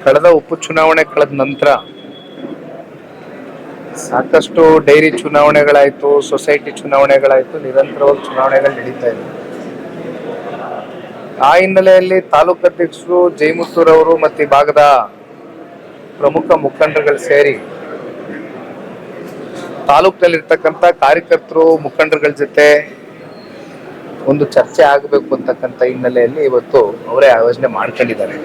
ಕಳೆದ ಉಪಚುನಾವಣೆ ಕಳೆದ ನಂತರ ಸಾಕಷ್ಟು ಡೈರಿ ಚುನಾವಣೆಗಳಾಯ್ತು, ಸೊಸೈಟಿ ಚುನಾವಣೆಗಳಾಯ್ತು, ನಿರಂತರವಾಗಿ ಚುನಾವಣೆಗಳು ನಡೀತಾ ಇದೆ. ಆ ಹಿನ್ನೆಲೆಯಲ್ಲಿ ತಾಲೂಕು ಅಧ್ಯಕ್ಷರು ಜೈಮುತ್ತೂರವರು ಮತ್ತು ಈ ಭಾಗದ ಪ್ರಮುಖ ಮುಖಂಡರುಗಳು ಸೇರಿ ತಾಲೂಕಿನಲ್ಲಿರ್ತಕ್ಕಂಥ ಕಾರ್ಯಕರ್ತರು ಮುಖಂಡರುಗಳ ಜೊತೆ ಒಂದು ಚರ್ಚೆ ಆಗಬೇಕು ಅಂತಕ್ಕಂಥ ಹಿನ್ನೆಲೆಯಲ್ಲಿ ಇವತ್ತು ಅವರೇ ಆಯೋಜನೆ ಮಾಡ್ಕೊಂಡಿದ್ದಾರೆ.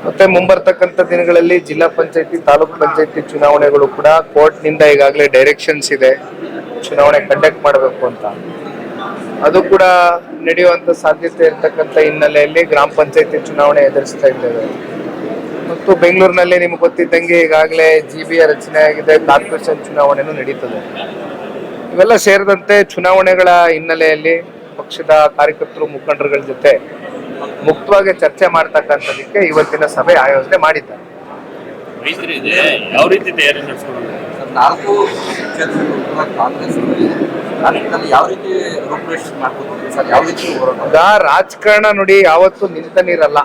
ಮತ್ತೆ ಮುಂಬರ್ತಕ್ಕಂಥ ದಿನಗಳಲ್ಲಿ ಜಿಲ್ಲಾ ಪಂಚಾಯತಿ, ತಾಲೂಕ್ ಪಂಚಾಯತಿ ಚುನಾವಣೆಗಳು ಕೂಡ ಕೋರ್ಟ್ನಿಂದ ಈಗಾಗಲೇ ಡೈರೆಕ್ಷನ್ಸ್ ಇದೆ, ಚುನಾವಣೆ ಕಂಡಕ್ಟ್ ಮಾಡಬೇಕು ಅಂತ. ಅದು ಕೂಡ ನಡೆಯುವಂತ ಸಾಧ್ಯತೆ ಇರತಕ್ಕಂಥ ಹಿನ್ನೆಲೆಯಲ್ಲಿ ಗ್ರಾಮ ಪಂಚಾಯತಿ ಚುನಾವಣೆ ಎದುರಿಸ್ತಾ ಇದ್ದೇವೆ. ಮತ್ತು ಬೆಂಗಳೂರಿನಲ್ಲಿ ನಿಮ್ಗೆ ಗೊತ್ತಿದ್ದಂಗೆ ಈಗಾಗಲೇ GBA ರಚನೆ ಆಗಿದೆ, ಕಾರ್ಪೊರೇಷನ್ ಚುನಾವಣೆನೂ ನಡೀತದೆ. ಇವೆಲ್ಲ ಸೇರಿದಂತೆ ಚುನಾವಣೆಗಳ ಹಿನ್ನೆಲೆಯಲ್ಲಿ ಪಕ್ಷದ ಕಾರ್ಯಕರ್ತರು ಮುಖಂಡರುಗಳ ಜೊತೆ ಮುಕ್ತವಾಗಿ ಚರ್ಚೆ ಮಾಡ್ತಕ್ಕಂಥದಕ್ಕೆ ಇವತ್ತಿನ ಸಭೆ ಆಯೋಜನೆ ಮಾಡಿದ್ದಾರೆ. ಯಾವ ರೀತಿ ತಯಾರಿ ರಾಜಕಾರಣ ನೋಡಿ ಯಾವತ್ತೂ ನಿಂತ ನೀರಲ್ಲ.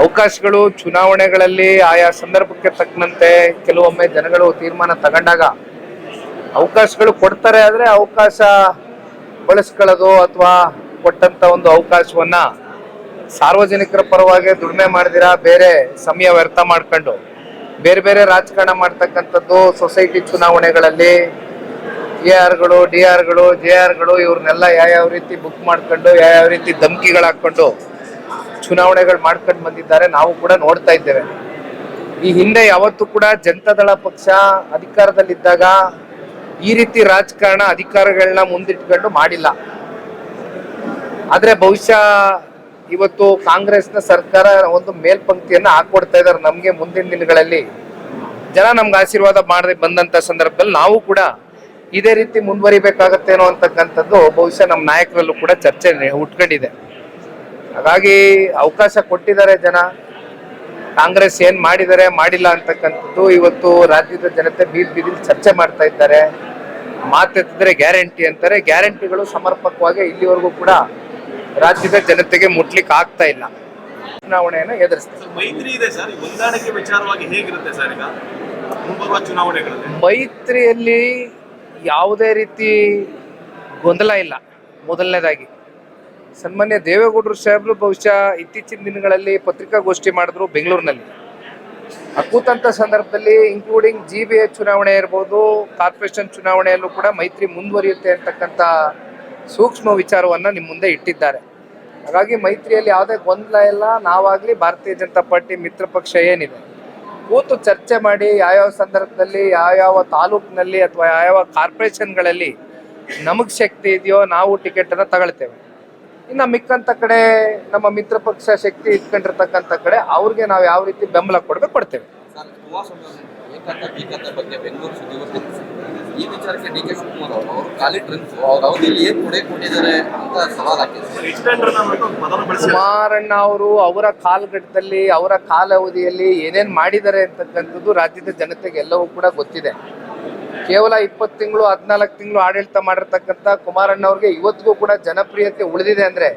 ಅವಕಾಶಗಳು ಚುನಾವಣೆಗಳಲ್ಲಿ ಆಯಾ ಸಂದರ್ಭಕ್ಕೆ ತಕ್ಕಂತೆ ಕೆಲವೊಮ್ಮೆ ಜನಗಳು ತೀರ್ಮಾನ ತಗೊಂಡಾಗ ಅವಕಾಶಗಳು ಕೊಡ್ತಾರೆ. ಆದ್ರೆ ಅವಕಾಶ ಬಳಸ್ಕೊಳ್ಳೋದು ಅಥವಾ ಕೊಟ್ಟಂತ ಒಂದು ಅವಕಾಶವನ್ನ ಸಾರ್ವಜನಿಕರ ಪರವಾಗಿ ದುಡಿಮೆ ಮಾಡಿದಿರಾ ಬೇರೆ ಸಮಯ ವ್ಯರ್ಥ ಮಾಡ್ಕೊಂಡು ಬೇರೆ ಬೇರೆ ರಾಜಕಾರಣ ಮಾಡ್ತಕ್ಕಂಥದ್ದು. ಸೊಸೈಟಿ ಚುನಾವಣೆಗಳಲ್ಲಿ ARಗಳು, DRಗಳು, JRಗಳು ಇವ್ರನ್ನೆಲ್ಲ ಯಾವ ರೀತಿ ಬುಕ್ ಮಾಡ್ಕೊಂಡು ಯಾವ ರೀತಿ ಧಮಕಿಗಳು ಹಾಕೊಂಡು ಚುನಾವಣೆಗಳು ಮಾಡ್ಕೊಂಡು ಬಂದಿದ್ದಾರೆ, ನಾವು ಕೂಡ ನೋಡ್ತಾ ಇದ್ದೇವೆ. ಈ ಹಿಂದೆ ಯಾವತ್ತೂ ಕೂಡ ಜನತಾದಳ ಪಕ್ಷ ಅಧಿಕಾರದಲ್ಲಿದ್ದಾಗ ಈ ರೀತಿ ರಾಜಕಾರಣ ಅಧಿಕಾರಗಳನ್ನ ಮುಂದಿಟ್ಕೊಂಡು ಮಾಡಿಲ್ಲ. ಆದ್ರೆ ಬಹುಶಃ ಇವತ್ತು ಕಾಂಗ್ರೆಸ್ನ ಸರ್ಕಾರ ಒಂದು ಮೇಲ್ಪಂಕ್ತಿಯನ್ನ ಹಾಕೊಡ್ತಾ ಇದ್ದಾರೆ ನಮ್ಗೆ. ಮುಂದಿನ ದಿನಗಳಲ್ಲಿ ಜನ ನಮ್ಗೆ ಆಶೀರ್ವಾದ ಮಾಡದೆ ಬಂದಂತ ಸಂದರ್ಭದಲ್ಲಿ ನಾವು ಕೂಡ ಇದೇ ರೀತಿ ಮುಂದುವರಿಬೇಕಾಗತ್ತೇನೋ ಅಂತಕ್ಕಂಥದ್ದು ಬಹುಶಃ ನಮ್ಮ ನಾಯಕರಲ್ಲೂ ಕೂಡ ಚರ್ಚೆ ಉಟ್ಕೊಂಡಿದೆ. ಹಾಗಾಗಿ ಅವಕಾಶ ಕೊಟ್ಟಿದ್ದಾರೆ ಜನ. ಕಾಂಗ್ರೆಸ್ ಏನ್ ಮಾಡಿದ್ದಾರೆ ಮಾಡಿಲ್ಲ ಅಂತಕ್ಕಂಥದ್ದು ಇವತ್ತು ರಾಜ್ಯದ ಜನತೆ ಬೀದಿಲಿ ಚರ್ಚೆ ಮಾಡ್ತಾ ಇದ್ದಾರೆ. ಮಾತೆತ್ತಿದ್ರೆ ಗ್ಯಾರಂಟಿ ಅಂತಾರೆ. ಗ್ಯಾರಂಟಿಗಳು ಸಮರ್ಪಕವಾಗಿ ಇಲ್ಲಿವರೆಗೂ ಕೂಡ ರಾಜ್ಯದ ಜನತೆಗೆ ಮುಟ್ಲಿಕ್ಕೆ ಆಗ್ತಾ ಇಲ್ಲ. ಚುನಾವಣೆಯನ್ನ ಎದುರಿಸ್ತಾರೆ. ಮೈತ್ರಿ ಇದೆ ಸರ್, ಹೊಂದಾಣಿಕೆ ವಿಚಾರವಾಗಿ ಹೇಗಿರುತ್ತೆ ಸರ್ ಈಗ ಮುಂಬರುವ ಚುನಾವಣೆಗಳಲ್ಲಿ? ಮೈತ್ರಿಯಲ್ಲಿ ಯಾವುದೇ ರೀತಿ ಗೊಂದಲ ಇಲ್ಲ. ಮೊದಲನೇದಾಗಿ ಸನ್ಮಾನ್ಯ ದೇವೇಗೌಡರು ಸಾಹೇಬರು ಬಹುಶಃ ಇತ್ತೀಚಿನ ದಿನಗಳಲ್ಲಿ ಪತ್ರಿಕಾಗೋಷ್ಠಿ ಮಾಡಿದ್ರು ಬೆಂಗಳೂರಿನಲ್ಲಿ. ಕೂತಂತ ಸಂದರ್ಭದಲ್ಲಿ ಇನ್ಕ್ಲೂಡಿಂಗ್ GBA ಚುನಾವಣೆ ಇರ್ಬೋದು, ಕಾರ್ಪೊರೇಷನ್ ಚುನಾವಣೆಯಲ್ಲೂ ಕೂಡ ಮೈತ್ರಿ ಮುಂದುವರಿಯುತ್ತೆ ಅಂತಕ್ಕಂಥ ಸೂಕ್ಷ್ಮ ವಿಚಾರವನ್ನ ನಿಮ್ಮ ಮುಂದೆ ಇಟ್ಟಿದ್ದಾರೆ. ಹಾಗಾಗಿ ಮೈತ್ರಿಯಲ್ಲಿ ಯಾವುದೇ ಗೊಂದಲ ಇಲ್ಲ. ನಾವಾಗ್ಲಿ ಭಾರತೀಯ ಜನತಾ ಪಾರ್ಟಿ ಮಿತ್ರ ಪಕ್ಷ ಏನಿದೆ ಕೂತು ಚರ್ಚೆ ಮಾಡಿ ಯಾವ್ಯಾವ ಸಂದರ್ಭದಲ್ಲಿ ಯಾವ್ಯಾವ ತಾಲೂಕಿನಲ್ಲಿ ಅಥವಾ ಯಾವ್ಯಾವ ಕಾರ್ಪೊರೇಷನ್ಗಳಲ್ಲಿ ನಮಗ್ ಶಕ್ತಿ ಇದೆಯೋ ನಾವು ಟಿಕೆಟ್ ಅನ್ನ ತಗೊಳ್ತೇವೆ. ಇನ್ನು ಮಿಕ್ಕಂತ ಕಡೆ ನಮ್ಮ ಮಿತ್ರ ಪಕ್ಷ ಶಕ್ತಿ ಇಟ್ಕೊಂಡಿರ್ತಕ್ಕಂಥ ಕಡೆ ಅವ್ರಿಗೆ ನಾವು ಯಾವ ರೀತಿ ಬೆಂಬಲ ಕೊಡ್ತೇವೆ. ಈ ವಿಚಾರಕ್ಕೆ DK ಶಿವಕುಮಾರ್ ಅವರು ಖಾಲಿ ಡ್ರಿಂಕ್ಸ್ ಅವ್ರ ಅವಧಿಯಲ್ಲಿ ಏನು ಕೊಡೆ ಕೊಟ್ಟಿದ್ದಾರೆ ಅಂತ ಸವಾಲ್ ಹಾಕಿದ್ದಾರೆ. ಕುಮಾರಣ್ಣ ಅವರು ಅವರ ಕಾಲಘಟ್ಟದಲ್ಲಿ ಅವರ ಕಾಲಾವಧಿಯಲ್ಲಿ ಏನೇನ್ ಮಾಡಿದ್ದಾರೆ ಅಂತಕ್ಕಂಥದ್ದು ರಾಜ್ಯದ ಜನತೆಗೆ ಎಲ್ಲವೂ ಕೂಡ ಗೊತ್ತಿದೆ. ಕೇವಲ 20 ತಿಂಗಳು 14 ತಿಂಗಳು ಆಡಳಿತ ಮಾಡಿರ್ತಕ್ಕಂಥ ಕುಮಾರಣ್ಣ ಅವ್ರಿಗೆ ಇವತ್ತಿಗೂ ಕೂಡ ಜನಪ್ರಿಯತೆ ಉಳಿದಿದೆ ಅಂದ್ರೆ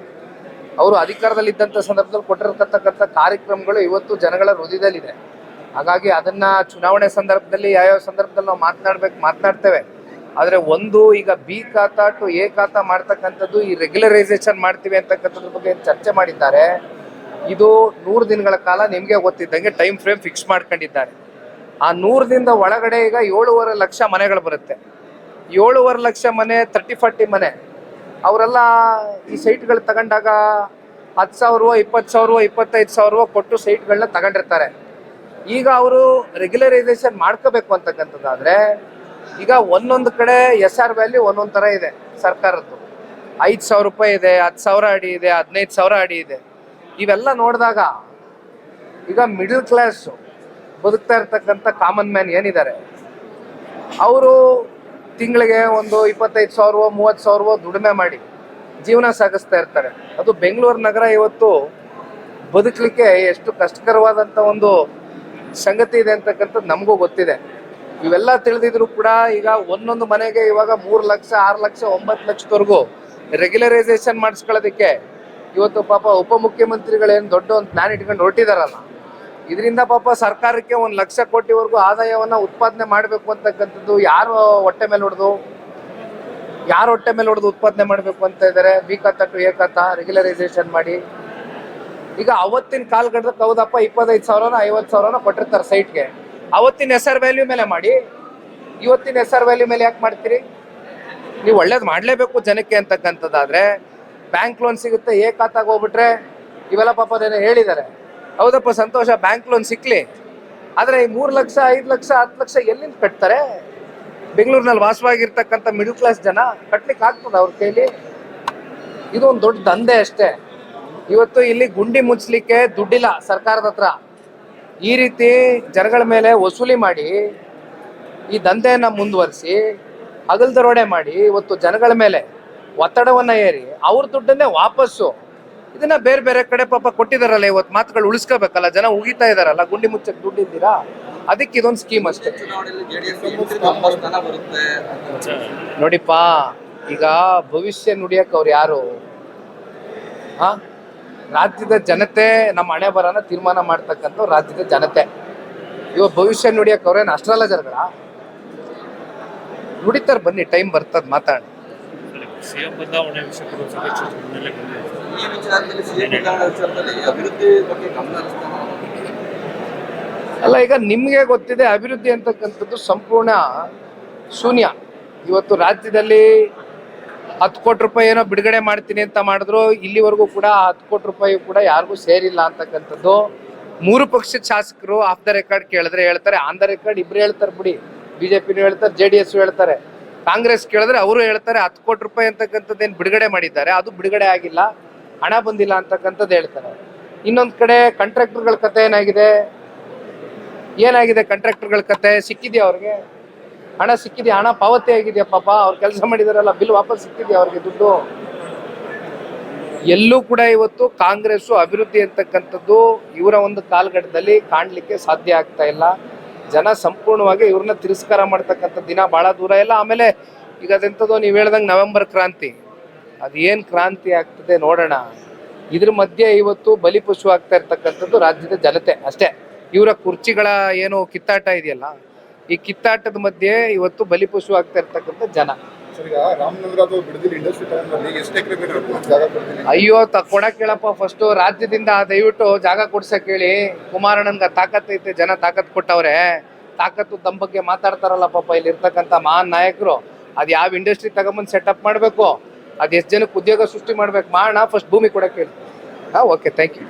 ಅವರು ಅಧಿಕಾರದಲ್ಲಿ ಇದ್ದಂಥ ಸಂದರ್ಭದಲ್ಲಿ ಕೊಟ್ಟಿರತಕ್ಕಂಥ ಕಾರ್ಯಕ್ರಮಗಳು ಇವತ್ತು ಜನಗಳ ಹೃದಯದಲ್ಲಿದೆ. ಹಾಗಾಗಿ ಅದನ್ನ ಚುನಾವಣೆ ಸಂದರ್ಭದಲ್ಲಿ ಯಾವ್ಯಾವ ಸಂದರ್ಭದಲ್ಲಿ ನಾವು ಮಾತನಾಡ್ತೇವೆ. ಆದ್ರೆ ಒಂದು ಈಗ B ಖಾತಾ ಟು A ಖಾತಾ ಮಾಡ್ತಕ್ಕಂಥದ್ದು, ಈ ರೆಗ್ಯುಲರೈಸೇಷನ್ ಮಾಡ್ತೀವಿ ಅಂತಕ್ಕಂಥದ್ರ ಬಗ್ಗೆ ಚರ್ಚೆ ಮಾಡಿದ್ದಾರೆ. ಇದು 100 ದಿನಗಳ ಕಾಲ ನಿಮ್ಗೆ ಗೊತ್ತಿದ್ದಂಗೆ ಟೈಮ್ ಫ್ರೇಮ್ ಫಿಕ್ಸ್ ಮಾಡ್ಕೊಂಡಿದ್ದಾರೆ. ಆ 100 ದಿನದ ಒಳಗಡೆ ಈಗ 7.5 ಲಕ್ಷ ಮನೆಗಳು ಬರುತ್ತೆ. 7.5 ಲಕ್ಷ ಮನೆ, 30-40 ಮನೆ ಅವರೆಲ್ಲ ಈ ಸೈಟ್ಗಳು ತಗೊಂಡಾಗ 10,000, 20,000, 25,000 ಕೊಟ್ಟು ಸೈಟ್ಗಳನ್ನ ತಗೊಂಡಿರ್ತಾರೆ. ಈಗ ಅವರು ರೆಗ್ಯುಲರೈಸೇಷನ್ ಮಾಡ್ಕೋಬೇಕು ಅಂತಕ್ಕಂಥದ್ದಾದ್ರೆ ಈಗ ಒಂದೊಂದು ಕಡೆ SR ವ್ಯಾಲ್ಯೂ ಒಂದೊಂದು ತರ ಇದೆ. ಸರ್ಕಾರದ್ದು 5,000 ರೂಪಾಯಿ ಇದೆ, 10,000 ಅಡಿ ಇದೆ, 15,000 ಅಡಿ ಇದೆ. ಇವೆಲ್ಲ ನೋಡಿದಾಗ ಈಗ ಮಿಡಲ್ ಕ್ಲಾಸ್ ಬದುಕ್ತಾ ಇರ್ತಕ್ಕಂಥ ಕಾಮನ್ ಮ್ಯಾನ್ ಏನಿದ್ದಾರೆ ಅವರು ತಿಂಗಳಿಗೆ ಒಂದು 25,000, 30,000 ದುಡಿಮೆ ಮಾಡಿ ಜೀವನ ಸಾಗಿಸ್ತಾ ಇರ್ತಾರೆ. ಅದು ಬೆಂಗಳೂರು ನಗರ ಇವತ್ತು ಬದುಕಲಿಕ್ಕೆ ಎಷ್ಟು ಕಷ್ಟಕರವಾದಂಥ ಒಂದು ಸಂಗತಿ ಇದೆ ಅಂತಕ್ಕಂಥದ್ದು ನಮಗೂ ಗೊತ್ತಿದೆ. ಇವೆಲ್ಲ ತಿಳಿದಿದ್ರು ಕೂಡ ಈಗ ಒಂದೊಂದು ಮನೆಗೆ ಇವಾಗ 3 ಲಕ್ಷ, 6 ಲಕ್ಷ, 9 ಲಕ್ಷದವರೆಗೂ ರೆಗ್ಯುಲರೈಸೇಷನ್ ಮಾಡಿಸ್ಕೊಳ್ಳೋದಕ್ಕೆ ಇವತ್ತು ಪಾಪ ಉಪಮುಖ್ಯಮಂತ್ರಿಗಳೇನು ದೊಡ್ಡ ಒಂದು ಪ್ಲಾನ್ ಇಟ್ಕೊಂಡು ಹೊರಟಿದಾರಲ್ಲ, ಇದರಿಂದ ಪಾಪ ಸರ್ಕಾರಕ್ಕೆ 1,00,000 ಕೋಟಿವರೆಗೂ ಆದಾಯವನ್ನ ಉತ್ಪಾದನೆ ಮಾಡಬೇಕು ಅಂತಕ್ಕಂಥದ್ದು ಯಾರು ಹೊಟ್ಟೆ ಮೇಲೆ ಹೊಡೆದು ಉತ್ಪಾದನೆ ಮಾಡಬೇಕು ಅಂತ ಇದ್ದಾರೆ. ಬಿ ಖಾತಾ ಟು ಎ ಖಾತಾ ರೆಗ್ಯುಲರೈಸೇಷನ್ ಮಾಡಿ. ಈಗ ಅವತ್ತಿನ ಕಾಲಘಟ್ಟಕ್ಕೆ ಹೌದಪ್ಪ 25,000 50,000 ಕೊಟ್ಟಿರ್ತಾರೆ ಸೈಟ್ಗೆ, ಅವತ್ತಿನ SR ವ್ಯಾಲ್ಯೂ ಮೇಲೆ ಮಾಡಿ. ಇವತ್ತಿನ SR ವ್ಯಾಲ್ಯೂ ಮೇಲೆ ಯಾಕೆ ಮಾಡ್ತೀರಿ? ನೀವು ಒಳ್ಳೇದು ಮಾಡಲೇಬೇಕು ಜನಕ್ಕೆ ಅಂತಕ್ಕಂಥದ್ದಾದ್ರೆ ಬ್ಯಾಂಕ್ ಲೋನ್ ಸಿಗುತ್ತೆ, ಎ ಖಾತಾಗೆ ಹೋಗ್ಬಿಟ್ರೆ ಇವೆಲ್ಲ ಪಾಪ ಅದೇನೋ ಹೇಳಿದ್ದಾರೆ. ಹೌದಪ್ಪ ಸಂತೋಷ, ಬ್ಯಾಂಕ್ ಲೋನ್ ಸಿಕ್ಲಿ, ಆದರೆ ಈ 3 ಲಕ್ಷ 5 ಲಕ್ಷ 10 ಲಕ್ಷ ಎಲ್ಲಿಂದ ಕಟ್ತಾರೆ? ಬೆಂಗಳೂರಿನಲ್ಲಿ ವಾಸವಾಗಿರ್ತಕ್ಕಂಥ ಮಿಡಲ್ ಕ್ಲಾಸ್ ಜನ ಕಟ್ಲಿಕ್ಕೆ ಆಗ್ತದ ಅವ್ರ ಕೈಲಿ? ಇದು ಒಂದು ದೊಡ್ಡ ದಂಧೆ ಅಷ್ಟೇ. ಇವತ್ತು ಇಲ್ಲಿ ಗುಂಡಿ ಮುಚ್ಚಲಿಕ್ಕೆ ದುಡ್ಡಿಲ್ಲ ಸರ್ಕಾರದ ಹತ್ರ. ಈ ರೀತಿ ಜನಗಳ ಮೇಲೆ ವಸೂಲಿ ಮಾಡಿ ಈ ದಂಧೆಯನ್ನ ಮುಂದುವರಿಸಿ ಹಗಲ್ ದರೋಡೆ ಮಾಡಿ ಇವತ್ತು ಜನಗಳ ಮೇಲೆ ಒತ್ತಡವನ್ನ ಏರಿ ಅವ್ರ ದುಡ್ಡನ್ನೇ ವಾಪಸ್ಸು ಇದನ್ನ ಬೇರೆ ಬೇರೆ ಕಡೆ ಪಾಪ ಕೊಟ್ಟಿದಾರಲ್ಲ. ಇವತ್ತು ಮಾತುಗಳು ಉಳಿಸ್ಕೋಬೇಕಲ್ಲ, ಜನ ಉಗಿತಾ ಇದಾರಲ್ಲ, ಗುಂಡಿ ಮುಚ್ಚಕ್ಕೆ ದುಡ್ಡು ಇದ್ದೀರಾ, ಅದಕ್ಕೆ ಇದೊಂದು ಸ್ಕೀಮ್ ಅಷ್ಟೇ. ಚುನಾವಣೆಯಲ್ಲಿ JDS ಸ್ಥಾನ ಬರುತ್ತೆ. ನೋಡಿಪ್ಪ, ಈಗ ಭವಿಷ್ಯ ನುಡಿಯಕ್ಕೆ ಅವ್ರು ಯಾರು? ರಾಜ್ಯದ ಜನತೆ ನಮ್ಮ ಹಣೆ ಬರನ ತೀರ್ಮಾನ ಮಾಡ್ತಕ್ಕಂಥ ರಾಜ್ಯದ ಜನತೆ. ಇವಾಗ ಭವಿಷ್ಯ ನುಡಿಯಕ್ಕೆ ಅವ್ರೇನು ಅಷ್ಟರಲ್ಲ ಜನಗಳ ನುಡಿತಾರೆ. ಬನ್ನಿ, ಟೈಮ್ ಬರ್ತದ ಮಾತಾಡಿ. ಸಿಎಂ ಬದಲಾವಣೆ ವಿಷಯಗಳು ಈ ವಿಚಾರದಲ್ಲಿ CM ಬದಲಾವಣೆ ವಿಚಾರದಲ್ಲಿ ಅಭಿವೃದ್ಧಿ ಬಗ್ಗೆ ಗಮನ ಹರಿಸ್ತಾನೆ. ಅಲ್ಲ, ಈಗ ನಿಮ್ಗೆ ಗೊತ್ತಿದೆ ಅಭಿವೃದ್ಧಿ ಅಂತಕ್ಕಂಥದ್ದು ಸಂಪೂರ್ಣ ಶೂನ್ಯ. ಇವತ್ತು ರಾಜ್ಯದಲ್ಲಿ 10 ಕೋಟಿ ರೂಪಾಯಿ ಏನೋ ಬಿಡುಗಡೆ ಮಾಡ್ತೀನಿ ಅಂತ ಮಾಡಿದ್ರು, ಇಲ್ಲಿವರೆಗೂ ಕೂಡ 10 ಕೋಟಿ ರೂಪಾಯಿ ಕೂಡ ಯಾರಿಗೂ ಸೇರಿಲ್ಲ ಅಂತಕ್ಕಂಥದ್ದು 3 ಪಕ್ಷದ ಶಾಸಕರು ಆಫ್ ದ ರೆಕಾರ್ಡ್ ಕೇಳಿದ್ರೆ ಹೇಳ್ತಾರೆ, ಆನ್ ದ ರೆಕಾರ್ಡ್ ಇಬ್ರು ಹೇಳ್ತಾರೆ ಬಿಡಿ. ಬಿಜೆಪಿನೂ ಹೇಳ್ತಾರೆ, JDS ಹೇಳ್ತಾರೆ, ಕಾಂಗ್ರೆಸ್ ಕೇಳಿದ್ರೆ ಅವರು ಹೇಳ್ತಾರೆ 10 ಕೋಟಿ ರೂಪಾಯಿ ಅಂತಕ್ಕಂಥದ್ದು ಏನು ಬಿಡುಗಡೆ ಮಾಡಿದ್ದಾರೆ, ಅದು ಬಿಡುಗಡೆ ಆಗಿಲ್ಲ, ಹಣ ಬಂದಿಲ್ಲ ಅಂತಕ್ಕಂಥದ್ದು ಹೇಳ್ತಾರೆ. ಇನ್ನೊಂದು ಕಡೆ ಕಾಂಟ್ರಾಕ್ಟರ್ಗಳ ಕತೆ ಏನಾಗಿದೆ ಕಾಂಟ್ರಾಕ್ಟರ್ಗಳ ಕತೆ? ಸಿಕ್ಕಿದ್ಯಾ ಅವ್ರಿಗೆ ಹಣ? ಸಿಕ್ಕಿದ್ಯಾ? ಹಣ ಪಾವತಿ ಆಗಿದೆಯಾ? ಪಾಪ ಅವ್ರು ಕೆಲಸ ಮಾಡಿದಾರಲ್ಲ, ಬಿಲ್ ವಾಪಸ್ ಸಿಕ್ಕಿದ್ಯಾ ಅವ್ರಿಗೆ ದುಡ್ಡು? ಎಲ್ಲೂ ಕೂಡ ಇವತ್ತು ಕಾಂಗ್ರೆಸ್ ಅಭಿವೃದ್ಧಿ ಅಂತಕ್ಕಂಥದ್ದು ಇವರ ಒಂದು ಕಾಲಘಟ್ಟದಲ್ಲಿ ಕಾಣಲಿಕ್ಕೆ ಸಾಧ್ಯ ಆಗ್ತಾ ಇಲ್ಲ. ಜನ ಸಂಪೂರ್ಣವಾಗಿ ಇವ್ರನ್ನ ತಿರಸ್ಕಾರ ಮಾಡ್ತಕ್ಕಂಥ ದಿನ ಬಹಳ ದೂರ ಇಲ್ಲ. ಆಮೇಲೆ ಈಗ ಅದೆಂಥದ್ದು ನೀವು ಹೇಳ್ದಂಗೆ ನವೆಂಬರ್ ಕ್ರಾಂತಿ, ಅದೇನು ಕ್ರಾಂತಿ ಆಗ್ತದೆ ನೋಡೋಣ. ಇದ್ರ ಮಧ್ಯೆ ಇವತ್ತು ಬಲಿಪಶು ಆಗ್ತಾ ಇರ್ತಕ್ಕಂಥದ್ದು ರಾಜ್ಯದ ಜನತೆ ಅಷ್ಟೇ. ಇವರ ಕುರ್ಚಿಗಳ ಏನು ಕಿತ್ತಾಟ ಇದೆಯಲ್ಲ, ಈ ಕಿತ್ತಾಟದ ಮಧ್ಯೆ ಇವತ್ತು ಬಲಿಪಶು ಆಗ್ತಾ ಇರ್ತಕ್ಕಂಥ ಜನ. ಅಯ್ಯೋ ಕೊಡಕ್ ಹೇಳಪ್ಪ ಫಸ್ಟ್ ರಾಜ್ಯದಿಂದ ದಯವಿಟ್ಟು ಜಾಗ ಕೊಡ್ಸಕ್ ಹೇಳಿ. ಕುಮಾರಣ್ಣನ್ಗ ತಾಕತ್ ಐತೆ, ಜನ ತಾಕತ್ ಕೊಟ್ಟವ್ರೆ. ತಾಕತ್ತು ತಮ್ಮ ಬಗ್ಗೆ ಮಾತಾಡ್ತಾರಲ್ಲ ಪಾಪ ಇಲ್ಲಿ ಇರ್ತಕ್ಕಂಥ ಮಹಾನ್ ನಾಯಕರು. ಅದ್ ಯಾವ ಇಂಡಸ್ಟ್ರಿ ತಗೊಂಬಂದು ಸೆಟಪ್ ಮಾಡ್ಬೇಕು, ಅದ್ ಎಷ್ಟು ಜನಕ್ಕೆ ಉದ್ಯೋಗ ಸೃಷ್ಟಿ ಮಾಡ್ಬೇಕು, ಮಾಡೋಣ. ಫಸ್ಟ್ ಭೂಮಿ ಕೊಡಕ್ ಹೇಳಿ. Okay, thank you.